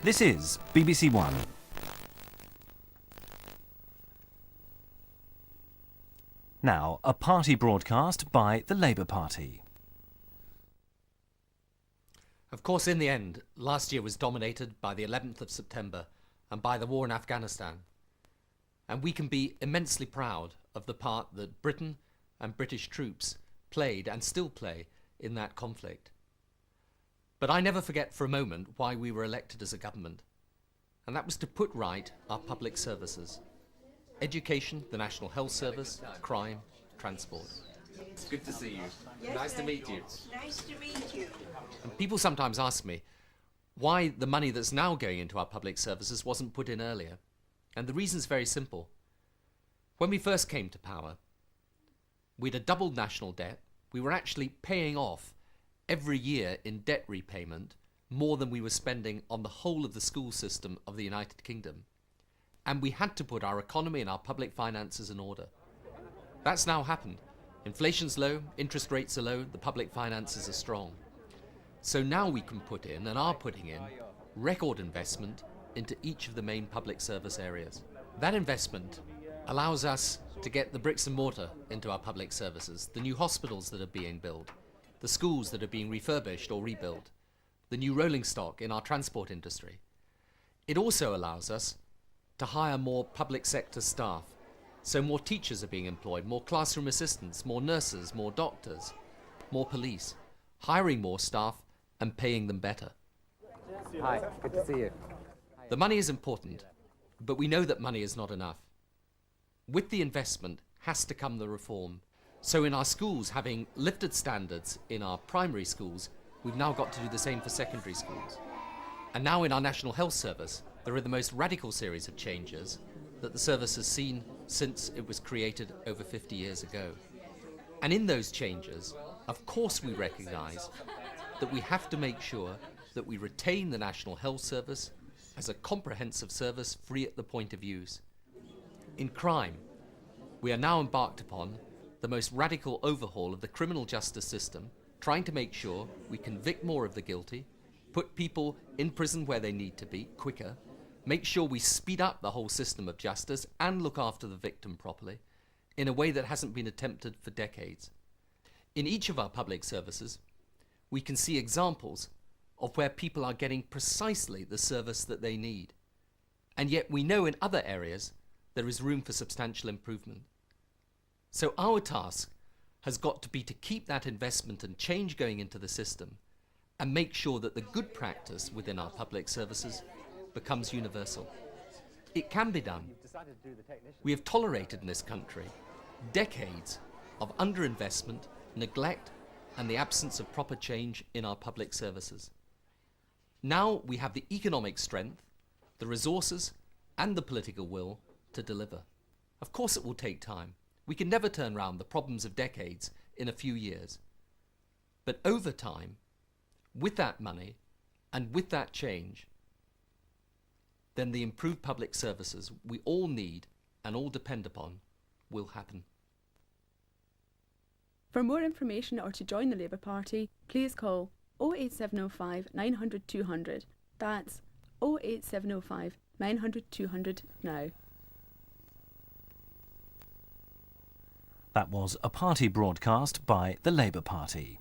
This is BBC One. Now, a party broadcast by the Labour Party. Of course, in the end, last year was dominated by the 11th of September and by the war in Afghanistan. And we can be immensely proud of the part that Britain and British troops played and still play in that conflict. But I never forget for a moment why we were elected as a government. And that was to put right our public services. Education, the National Health Service, crime, transport. It's good to see you. Yes, Nice to meet you. Nice to meet you. And people sometimes ask me why the money that's now going into our public services wasn't put in earlier. And the reason's very simple. When we first came to power, we'd a doubled national debt. We were actually paying off every year in debt repayment more than we were spending on the whole of the school system of the United Kingdom. And we had to put our economy and our public finances in order. That's now happened. Inflation's low, interest rates are low, the public finances are strong. So now we can put in, and are putting in, record investment into each of the main public service areas. That investment allows us to get the bricks and mortar into our public services, the new hospitals that are being built, the schools that are being refurbished or rebuilt, the new rolling stock in our transport industry. It also allows us to hire more public sector staff. So more teachers are being employed, more classroom assistants, more nurses, more doctors, more police, hiring more staff and paying them better. Hi, good to see you. The money is important, but we know that money is not enough. With the investment has to come the reform. So in our schools, having lifted standards in our primary schools, we've now got to do the same for secondary schools. And now in our National Health Service, there are the most radical series of changes that the service has seen since it was created over 50 years ago. And in those changes, of course we recognise that we have to make sure that we retain the National Health Service as a comprehensive service free at the point of use. In crime, we are now embarked upon the most radical overhaul of the criminal justice system, trying to make sure we convict more of the guilty, put people in prison where they need to be quicker, make sure we speed up the whole system of justice and look after the victim properly in a way that hasn't been attempted for decades. In each of our public services, we can see examples of where people are getting precisely the service that they need. And yet we know in other areas there is room for substantial improvement. So our task has got to be to keep that investment and change going into the system and make sure that the good practice within our public services becomes universal. It can be done. We have tolerated in this country decades of underinvestment, neglect, and the absence of proper change in our public services. Now we have the economic strength, the resources, and the political will to deliver. Of course it will take time. We can never turn around the problems of decades in a few years. But over time, with that money and with that change, then the improved public services we all need and all depend upon will happen. For more information or to join the Labour Party, please call 08705 900 200. That's 08705 900 200 now. That was a party broadcast by the Labour Party.